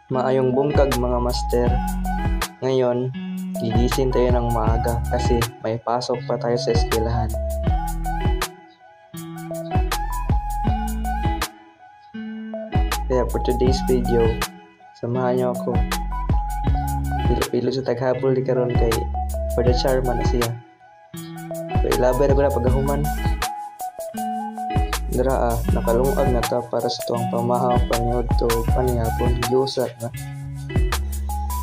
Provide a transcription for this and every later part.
Maayong bungkag mga master. Ngayon, gigising tayo ng maaga kasi may pasok pa tayo sa eskwelahan. Kaya for today's video, samahan niyo ako. Pilo sa taghapol di karon kay for the charma na siya. So ilabay na ko na paghahuman. Dara nakalungag na ta para sa tuwang pamahaw paniod to panihapon giyusat na.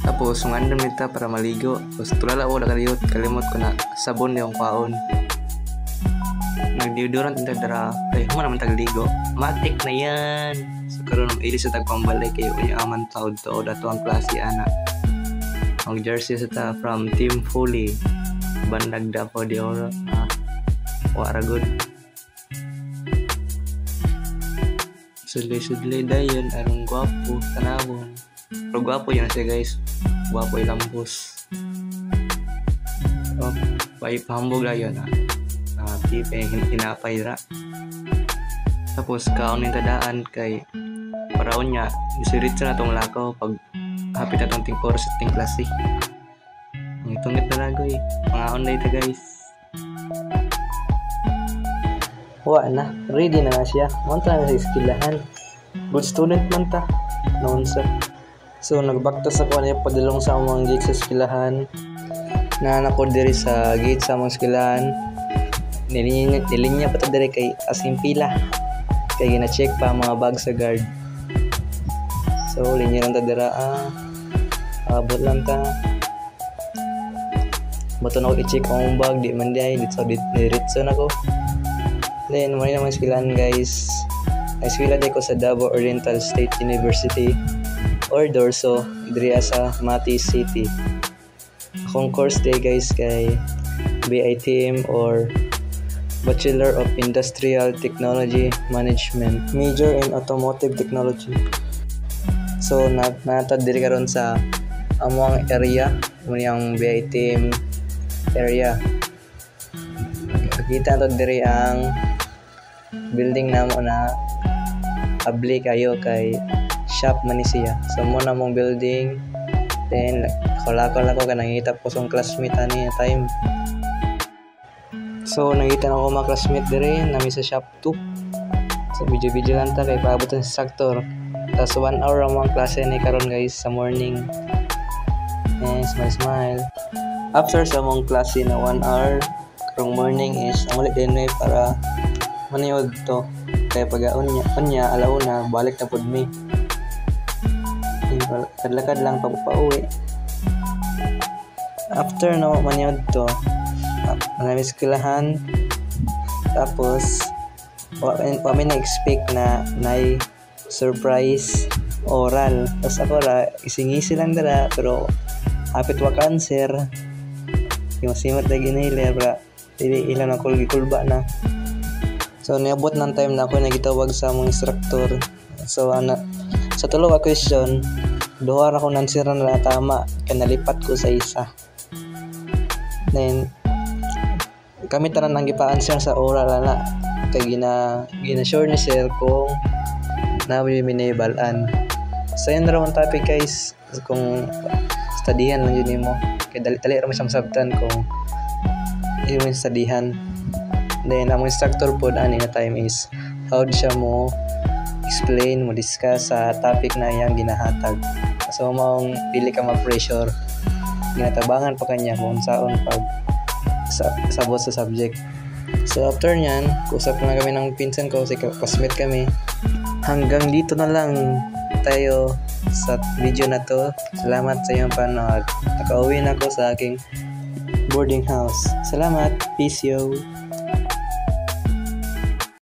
Tapos ngandam nita para maligo. Tapos tulala ko kalimot ko na sabon yung kaon. Nag-deodorant nita dara. Ay human naman tagligo. Matik na yan. So karon ili sa tagpambalik kayo unya aman taod to dato ang klase ana. Ang jersey sa ta from Team Fully. Bandag Davao de Oro. Wara good. Sudlay dayon arong gwapo tanawon. Pero gwapo yun siya guys. Gwapo ilampos. So, pahambog lang yun tipe hinapay ra. Tapos kaon yung tadaan kay paraon niya isirit na tong lakaw pag hapit na tong tingkor sa ting klase. Ang itungit na lagoy. Mga online ta guys. Wa na, ready na siya. Monta na sa eskwelahan. Good student man ta. Noon sa. So nagbaktas ako niya padulong sa among gate sa eskwelahan. Naanak ko diri sa gate sa among eskwelahan. Nilinya pa ta diri kay asing pila. Kay gina-check pa mga bag sa guard. So linya lang ta dira abot lang ta. Bato na ko i-check ang bag di man di diretso na ko. Then, muna naman eskwelahan guys. Eskwela ko sa Davao Oriental State University or Dorso, diri sa Mati City. Akong course day guys kay BITM or Bachelor of Industrial Technology Management, major in Automotive Technology. So, natad diri karon sa among area, yung BITM area. Kita to diri ang building namo na abli kayo kay shop man ni siya. So mo na mong building then kolakol ako ka nangita ko song classmate ani time. So nangita na ako mga classmate diri nami sa shop 2. So video lang ta kay paabot sa sector. Tas 1 hour ang mga klase ni karon guys sa morning. And smile. After sa mong klase na 1 hour karong morning is ang ulit din para maniod to kaya pag-aon niya alauna balik na pod mi kadlakad lang pauwi. After no maniod to manami eskwelahan tapos wa mi na-expect na nay surprise oral tapos ako ra isingisi lang dara pero hapit wa cancer yung simot na ginailer ra ilan ako gikulba na. So niabot ng time na ako nagitawag sa among instructor. So sa tulo ka question, duha ra ko nansira na tama kay nalipat ko sa isa. Then kami tanan nang gipa-answer sa oral na kay gina-sure ni sir kung nabi minibalan. So yun ra ang topic guys kung studyhan lang yun mo kay dali ra mo siyang sabtan kung yung studyhan. Then ang instructor po ani nga time is how siya mo explain mo discuss sa topic na iyang ginahatag. So maong dili ka ma-pressure ginatabangan pa kanya kung saon pag sabot sa subject. So after nyan kusap na kami ng pinsan ko si classmate kami. Hanggang dito na lang tayo sa video na to. Salamat sa iyong panood. Nakauwi na ako sa aking boarding house. Salamat. Peace yo.